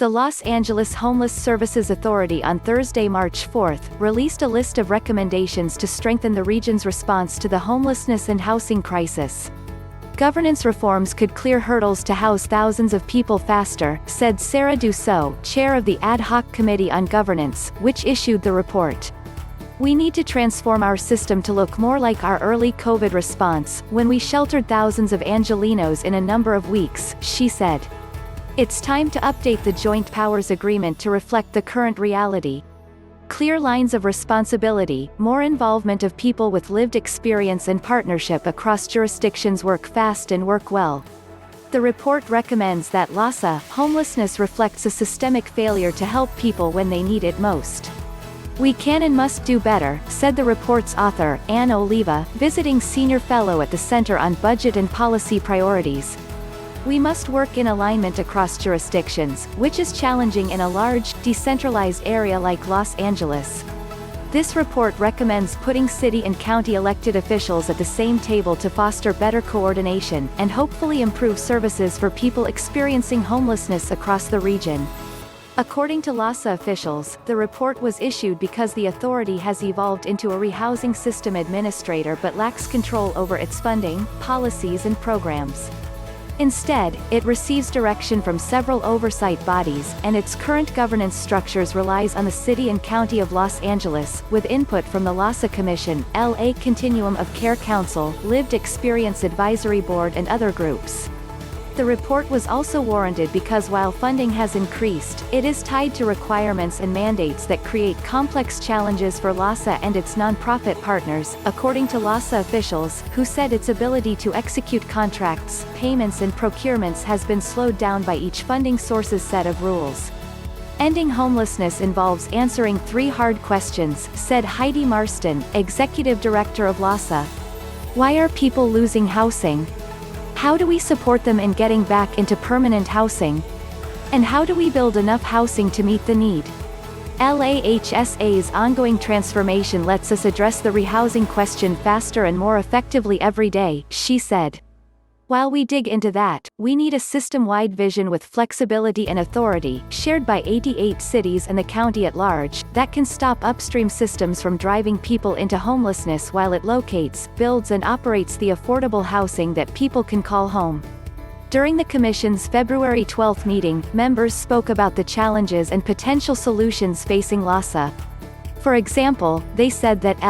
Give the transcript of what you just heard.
The Los Angeles Homeless Services Authority on Thursday, March 4, released a list of recommendations to strengthen the region's response to the homelessness and housing crisis. Governance reforms could clear hurdles to house thousands of people faster, said Sarah Dusseault, chair of the Ad Hoc Committee on Governance, which issued the report. We need to transform our system to look more like our early COVID response, when we sheltered thousands of Angelenos in a number of weeks, she said. It's time to update the Joint Powers Agreement to reflect the current reality. Clear lines of responsibility, more involvement of people with lived experience and partnership across jurisdictions work fast and work well. The report recommends that LAHSA, homelessness reflects a systemic failure to help people when they need it most. We can and must do better, said the report's author, Oliva, visiting senior fellow at the Center on Budget and Policy Priorities. We must work in alignment across jurisdictions, which is challenging in a large, decentralized area like Los Angeles. This report recommends putting city and county elected officials at the same table to foster better coordination, and hopefully improve services for people experiencing homelessness across the region. According to LAHSA officials, the report was issued because the authority has evolved into a rehousing system administrator but lacks control over its funding, policies and programs. Instead, it receives direction from several oversight bodies, and its current governance structures relies on the City and County of Los Angeles, with input from the LAHSA Commission, LA Continuum of Care Council, Lived Experience Advisory Board and other groups. The report was also warranted because while funding has increased, it is tied to requirements and mandates that create complex challenges for LAHSA and its nonprofit partners, according to LAHSA officials, who said its ability to execute contracts, payments and procurements has been slowed down by each funding source's set of rules. Ending homelessness involves answering three hard questions, said Heidi Marston, executive director of LAHSA. Why are people losing housing? How do we support them in getting back into permanent housing? And how do we build enough housing to meet the need? LAHSA's ongoing transformation lets us address the rehousing question faster and more effectively every day, she said. While we dig into that, we need a system-wide vision with flexibility and authority, shared by 88 cities and the county at large, that can stop upstream systems from driving people into homelessness while it locates, builds and operates the affordable housing that people can call home. During the Commission's February 12 meeting, members spoke about the challenges and potential solutions facing LAHSA. For example, they said that